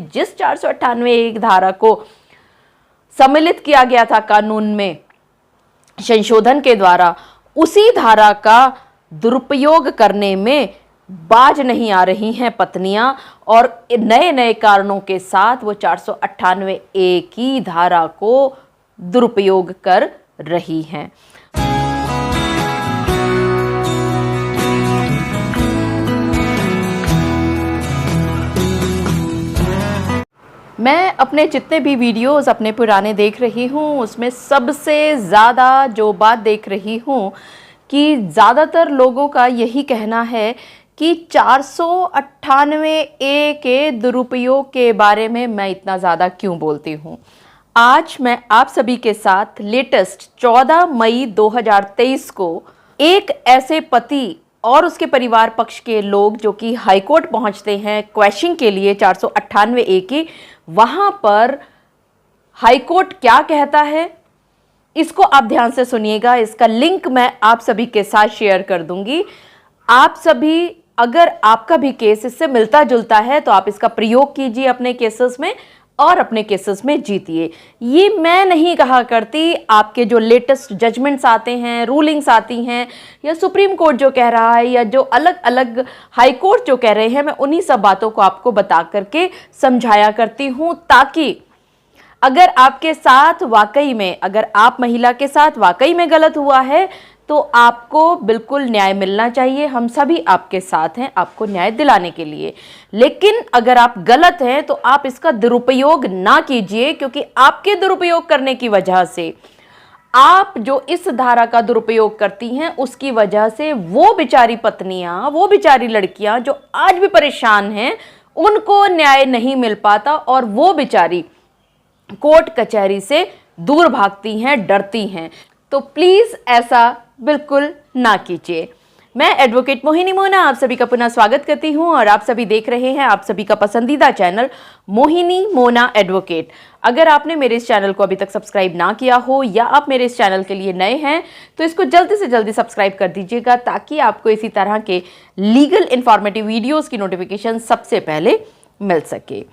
में जिस 498 धारा को सम्मिलित किया गया था कानून में संशोधन के द्वारा, उसी धारा का दुरुपयोग करने में बाज नहीं आ रही हैं पत्नियां और नए नए कारणों के साथ वो 498 की धारा को दुरुपयोग कर रही हैं। मैं अपने जितने भी वीडियोस अपने पुराने देख रही हूँ उसमें सबसे ज़्यादा जो बात देख रही हूँ कि ज़्यादातर लोगों का यही कहना है कि 498 के दुरुपयोग के बारे में मैं इतना ज़्यादा क्यों बोलती हूँ। आज मैं आप सभी के साथ लेटेस्ट 14 मई 2023 को एक ऐसे पति और उसके परिवार पक्ष के लोग जो कि हाईकोर्ट पहुंचते हैं क्वेश्चन के लिए 498 की, वहां पर हाईकोर्ट क्या कहता है इसको आप ध्यान से सुनिएगा। इसका लिंक मैं आप सभी के साथ शेयर कर दूंगी। आप सभी, अगर आपका भी केस इससे मिलता जुलता है तो आप इसका प्रयोग कीजिए अपने केसेस में और अपने केसेस में जीतिए। ये मैं नहीं कहा करती, आपके जो लेटेस्ट जजमेंट्स आते हैं, रूलिंग्स आती हैं, या सुप्रीम कोर्ट जो कह रहा है, या जो अलग अलग हाई कोर्ट जो कह रहे हैं, मैं उन्हीं सब बातों को आपको बता करके समझाया करती हूँ, ताकि अगर आपके साथ वाकई में, अगर आप महिला के साथ वाकई में गलत हुआ है तो आपको बिल्कुल न्याय मिलना चाहिए। हम सभी आपके साथ हैं आपको न्याय दिलाने के लिए। लेकिन अगर आप गलत हैं तो आप इसका दुरुपयोग ना कीजिए, क्योंकि आपके दुरुपयोग करने की वजह से, आप जो इस धारा का दुरुपयोग करती हैं उसकी वजह से वो बेचारी पत्नियां, वो बेचारी लड़कियां जो आज भी परेशान हैं, उनको न्याय नहीं मिल पाता और वो बेचारी कोर्ट कचहरी से दूर भागती हैं, डरती हैं। तो प्लीज ऐसा बिल्कुल ना कीजिए। मैं एडवोकेट मोहिनी मोना आप सभी का पुनः स्वागत करती हूं और आप सभी देख रहे हैं आप सभी का पसंदीदा चैनल मोहिनी मोना एडवोकेट। अगर आपने मेरे इस चैनल को अभी तक सब्सक्राइब ना किया हो या आप मेरे इस चैनल के लिए नए हैं तो इसको जल्दी से जल्दी सब्सक्राइब कर दीजिएगा, ताकि आपको इसी तरह के लीगल इंफॉर्मेटिव वीडियोज़ की नोटिफिकेशन सबसे पहले मिल सके।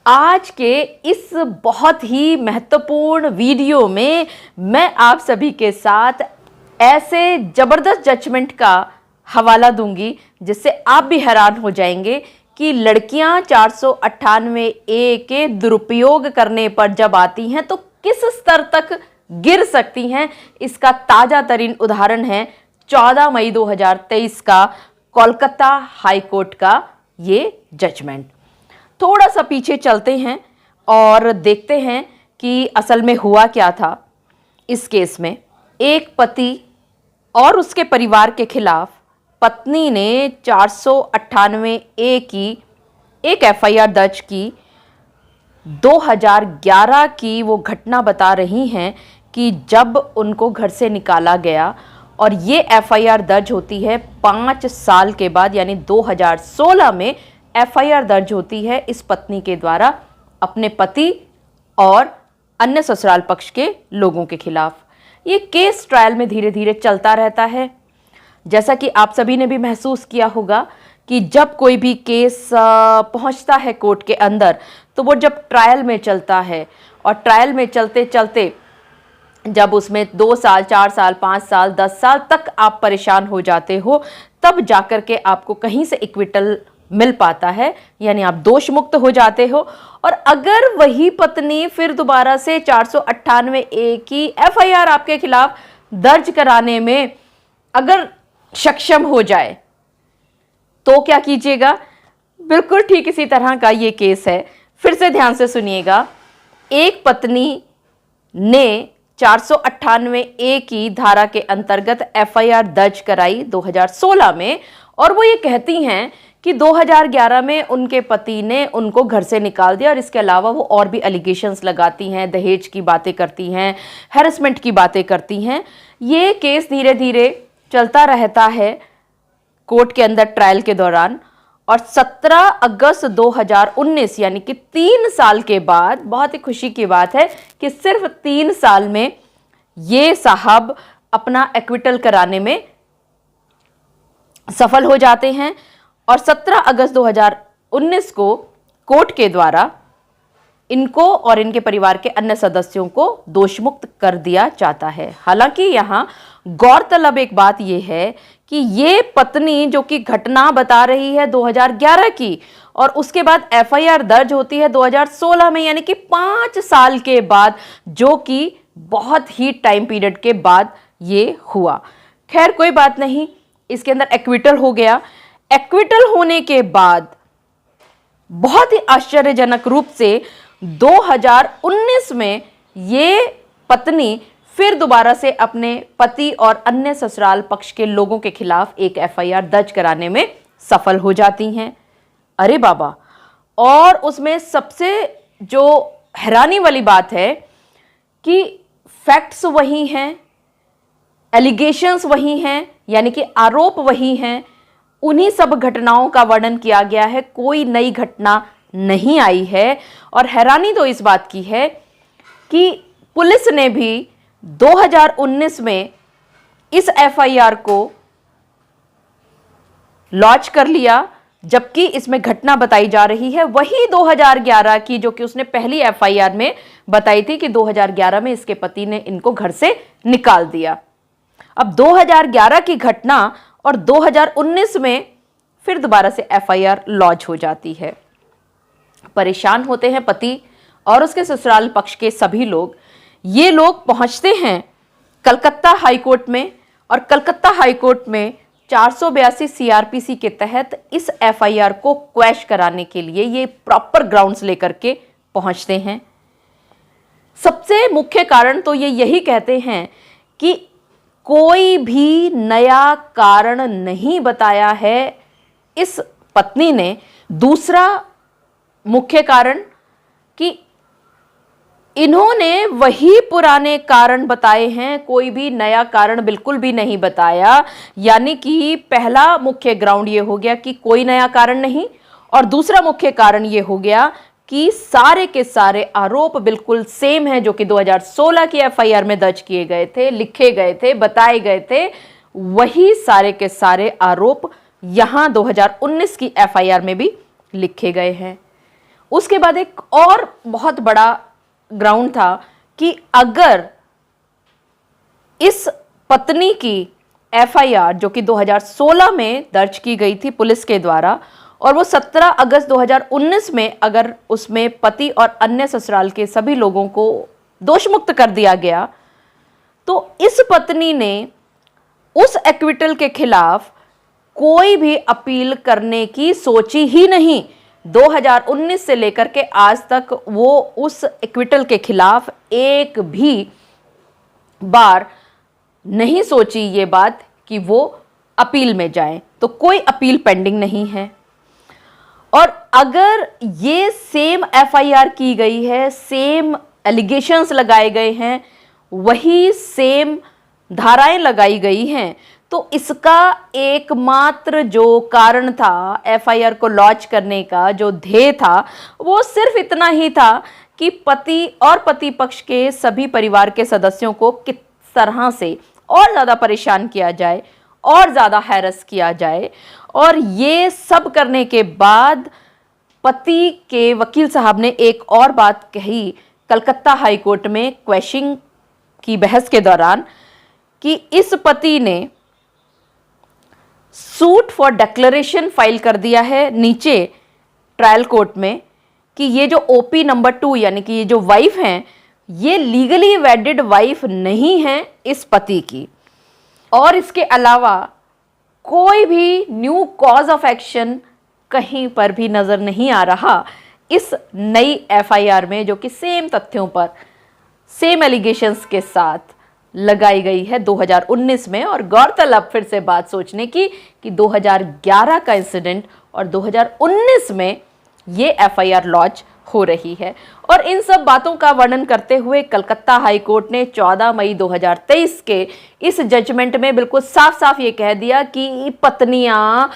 आज के इस बहुत ही महत्वपूर्ण वीडियो में मैं आप सभी के साथ ऐसे जबरदस्त जजमेंट का हवाला दूंगी जिससे आप भी हैरान हो जाएंगे कि लड़कियां 498 के दुरुपयोग करने पर जब आती हैं तो किस स्तर तक गिर सकती हैं। इसका ताजा तरीन उदाहरण है 14 मई 2023 का कोलकाता हाई कोर्ट का ये जजमेंट। थोड़ा सा पीछे चलते हैं और देखते हैं कि असल में हुआ क्या था इस केस में। एक पति और उसके परिवार के खिलाफ पत्नी ने 498 की एक एफआईआर दर्ज की। 2011 की वो घटना बता रही हैं कि जब उनको घर से निकाला गया, और ये एफआईआर दर्ज होती है 5 साल के बाद, यानी 2016 में एफआईआर दर्ज होती है इस पत्नी के द्वारा अपने पति और अन्य ससुराल पक्ष के लोगों के खिलाफ। ये केस ट्रायल में धीरे धीरे चलता रहता है। जैसा कि आप सभी ने भी महसूस किया होगा कि जब कोई भी केस पहुंचता है कोर्ट के अंदर तो वो जब ट्रायल में चलता है, और ट्रायल में चलते चलते जब उसमें 2 साल, 4 साल, 5 साल, 10 साल तक आप परेशान हो जाते हो, तब जाकर के आपको कहीं से इक्विटल मिल पाता है, यानी आप दोष मुक्त हो जाते हो। और अगर वही पत्नी फिर दोबारा से 498 की एफआईआर आपके खिलाफ दर्ज कराने में अगर सक्षम हो जाए तो क्या कीजिएगा? बिल्कुल ठीक इसी तरह का ये केस है। फिर से ध्यान से सुनिएगा। एक पत्नी ने 498 की धारा के अंतर्गत एफआईआर दर्ज कराई 2016 में, और वो ये कहती हैं कि 2011 में उनके पति ने उनको घर से निकाल दिया, और इसके अलावा वो और भी एलिगेशंस लगाती हैं, दहेज की बातें करती हैं, हैरेसमेंट की बातें करती हैं। ये केस धीरे धीरे चलता रहता है कोर्ट के अंदर ट्रायल के दौरान, और 17 अगस्त 2019 यानी कि 3 साल के बाद, बहुत ही खुशी की बात है कि सिर्फ 3 साल में ये साहब अपना एक्विटल कराने में सफल हो जाते हैं। और 17 अगस्त 2019 को कोर्ट के द्वारा इनको और इनके परिवार के अन्य सदस्यों को दोषमुक्त कर दिया जाता है। हालांकि यहाँ गौरतलब एक बात यह है कि ये पत्नी जो कि घटना बता रही है 2011 की, और उसके बाद एफआईआर दर्ज होती है 2016 में, यानी कि 5 साल के बाद, जो कि बहुत ही टाइम पीरियड के बाद ये हुआ। खैर कोई बात नहीं, इसके अंदर एक्विटल हो गया। एक्विटल होने के बाद बहुत ही आश्चर्यजनक रूप से 2019 में ये पत्नी फिर दोबारा से अपने पति और अन्य ससुराल पक्ष के लोगों के खिलाफ एक एफआईआर दर्ज कराने में सफल हो जाती हैं। अरे बाबा! और उसमें सबसे जो हैरानी वाली बात है कि फैक्ट्स वही हैं, एलिगेशंस वही हैं, यानी कि आरोप वही हैं, उन्हीं सब घटनाओं का वर्णन किया गया है, कोई नई घटना नहीं आई है। और हैरानी तो इस बात की है कि पुलिस ने भी 2019 में इस एफआईआर को लॉन्च कर लिया, जबकि इसमें घटना बताई जा रही है वही 2011 की, जो कि उसने पहली एफआईआर में बताई थी कि 2011 में इसके पति ने इनको घर से निकाल दिया। अब 2011 की घटना और 2019 में फिर दोबारा से एफआईआर लॉन्च हो जाती है। परेशान होते हैं पति और उसके ससुराल पक्ष के सभी लोग। ये लोग पहुंचते हैं कलकत्ता हाईकोर्ट में, और कलकत्ता हाईकोर्ट में 482 सीआरपीसी के तहत इस एफआईआर को क्वैश कराने के लिए ये प्रॉपर ग्राउंड्स लेकर के पहुंचते हैं। सबसे मुख्य कारण तो ये यही कहते हैं कि कोई भी नया कारण नहीं बताया है इस पत्नी ने। दूसरा मुख्य कारण कि इन्होंने वही पुराने कारण बताए हैं, कोई भी नया कारण बिल्कुल भी नहीं बताया। यानी कि पहला मुख्य ग्राउंड ये हो गया कि कोई नया कारण नहीं, और दूसरा मुख्य कारण ये हो गया कि सारे के सारे आरोप बिल्कुल सेम हैं जो कि 2016 की एफआईआर में दर्ज किए गए थे, लिखे गए थे, बताए गए थे। वही सारे के सारे आरोप यहां 2019 की एफआईआर में भी लिखे गए हैं। उसके बाद एक और बहुत बड़ा ग्राउंड था कि अगर इस पत्नी की एफआईआर जो कि 2016 में दर्ज की गई थी पुलिस के द्वारा, और वो 17 अगस्त 2019 में अगर उसमें पति और अन्य ससुराल के सभी लोगों को दोषमुक्त कर दिया गया, तो इस पत्नी ने उस एक्विटल के खिलाफ कोई भी अपील करने की सोची ही नहीं। 2019 से लेकर के आज तक वो उस एक्विटल के खिलाफ एक भी बार नहीं सोची ये बात कि वो अपील में जाए, तो कोई अपील पेंडिंग नहीं है। और अगर ये सेम एफआईआर की गई है, सेम एलिगेशंस लगाए गए हैं, वही सेम धाराएं लगाई गई हैं, तो इसका एकमात्र जो कारण था एफआईआर को लॉन्च करने का, जो ध्येय था, वो सिर्फ इतना ही था कि पति और पति पक्ष के सभी परिवार के सदस्यों को किस तरह से और ज़्यादा परेशान किया जाए और ज़्यादा हैरस किया जाए। और ये सब करने के बाद पति के वकील साहब ने एक और बात कही कलकत्ता हाईकोर्ट में क्वैशिंग की बहस के दौरान कि इस पति ने सूट फॉर डिक्लेरेशन फाइल कर दिया है नीचे ट्रायल कोर्ट में कि ये जो ओपी नंबर 2 यानी कि ये जो वाइफ हैं, ये लीगली वेडिड वाइफ नहीं है इस पति की। और इसके अलावा कोई भी न्यू कॉज ऑफ एक्शन कहीं पर भी नजर नहीं आ रहा इस नई एफआईआर में, जो कि सेम तथ्यों पर सेम एलिगेशंस के साथ लगाई गई है 2019 में। और गौरतलब फिर से बात सोचने की कि 2011 का इंसिडेंट और 2019 में ये एफआईआर लॉन्च हो रही है। और इन सब बातों का वर्णन करते हुए कलकत्ता हाई कोर्ट ने 14 मई 2023 के इस जजमेंट में बिल्कुल साफ साफ ये कह दिया कि पत्नियां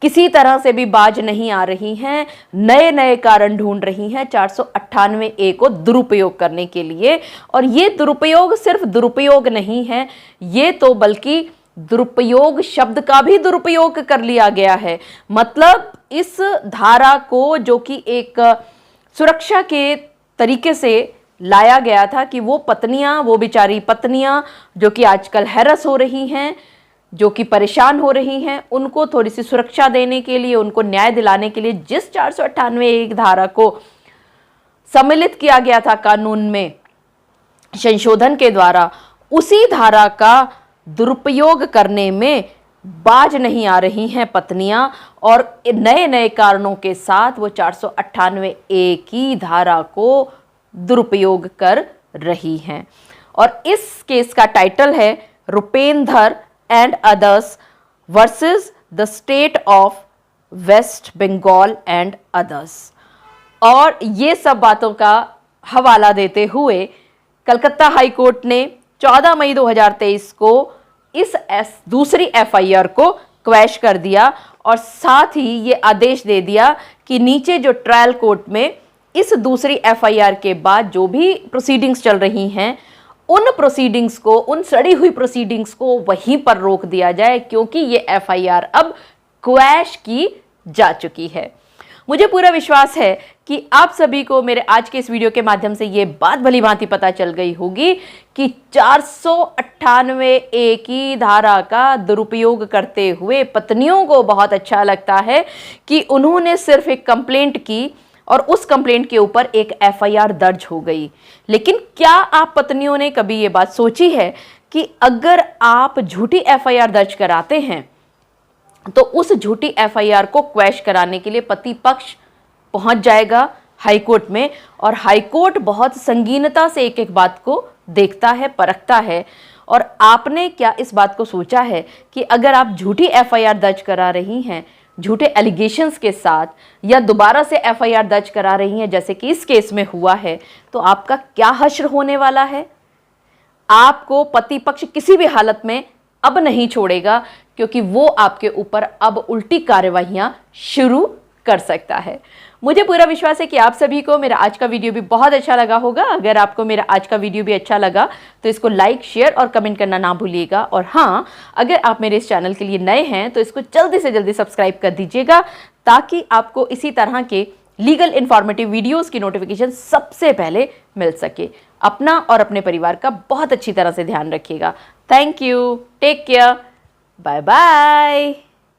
किसी तरह से भी बाज नहीं आ रही हैं, नए नए कारण ढूंढ रही हैं 498A को दुरुपयोग करने के लिए। और ये दुरुपयोग सिर्फ दुरुपयोग नहीं है, ये तो बल्कि दुरुपयोग शब्द का भी दुरुपयोग कर लिया गया है। मतलब इस धारा को, जो कि एक सुरक्षा के तरीके से लाया गया था कि वो पत्नियां, वो बेचारी पत्नियां जो कि आजकल हैरस हो रही हैं, जो कि परेशान हो रही हैं, उनको थोड़ी सी सुरक्षा देने के लिए, उनको न्याय दिलाने के लिए जिस 498 धारा को सम्मिलित किया गया था कानून में संशोधन के द्वारा, उसी धारा का दुरुपयोग करने में बाज नहीं आ रही हैं पत्नियां, और नए नए कारणों के साथ वो 498 की धारा को दुरुपयोग कर रही हैं। और इस केस का टाइटल है Rupendra and others versus the state of West Bengal and others. और ये सब बातों का हवाला देते हुए कलकत्ता हाई कोर्ट ने 14 मई 2023 को इस दूसरी एफआईआर को क्वैश कर दिया, और साथ ही ये आदेश दे दिया कि नीचे जो ट्रायल कोर्ट में इस दूसरी एफआईआर के बाद जो भी प्रोसीडिंग्स चल रही हैं, उन प्रोसीडिंग्स को, उन सड़ी हुई प्रोसीडिंग्स को वहीं पर रोक दिया जाए, क्योंकि ये एफआईआर अब क्वैश की जा चुकी है। मुझे पूरा विश्वास है कि आप सभी को मेरे आज के इस वीडियो के माध्यम से ये बात भली भांति पता चल गई होगी कि 498 की धारा का दुरुपयोग करते हुए पत्नियों को बहुत अच्छा लगता है कि उन्होंने सिर्फ एक कंप्लेंट की और उस कंप्लेंट के ऊपर एक एफआईआर दर्ज हो गई। लेकिन क्या आप पत्नियों ने कभी ये बात सोची है कि अगर आप झूठी एफआईआर दर्ज कराते हैं तो उस झूठी एफआईआर को क्वैश कराने के लिए पति पक्ष पहुंच जाएगा हाईकोर्ट में, और हाईकोर्ट बहुत संगीनता से एक एक बात को देखता है, परखता है। और आपने क्या इस बात को सोचा है कि अगर आप झूठी एफआईआर दर्ज करा रही हैं झूठे एलिगेशंस के साथ, या दोबारा से एफआईआर दर्ज करा रही हैं जैसे कि इस केस में हुआ है, तो आपका क्या हश्र होने वाला है? आपको पति पक्ष किसी भी हालत में अब नहीं छोड़ेगा, क्योंकि वो आपके ऊपर अब उल्टी कार्यवाहियां शुरू कर सकता है। मुझे पूरा विश्वास है कि आप सभी को मेरा आज का वीडियो भी बहुत अच्छा लगा होगा। अगर आपको मेरा आज का वीडियो भी अच्छा लगा तो इसको लाइक, शेयर और कमेंट करना ना भूलिएगा। और हाँ, अगर आप मेरे इस चैनल के लिए नए हैं तो इसको जल्दी से जल्दी सब्सक्राइब कर दीजिएगा, ताकि आपको इसी तरह के लीगल इन्फॉर्मेटिव वीडियोज़ की नोटिफिकेशन सबसे पहले मिल सके। अपना और अपने परिवार का बहुत अच्छी तरह से ध्यान रखिएगा। Thank you, take care, bye bye.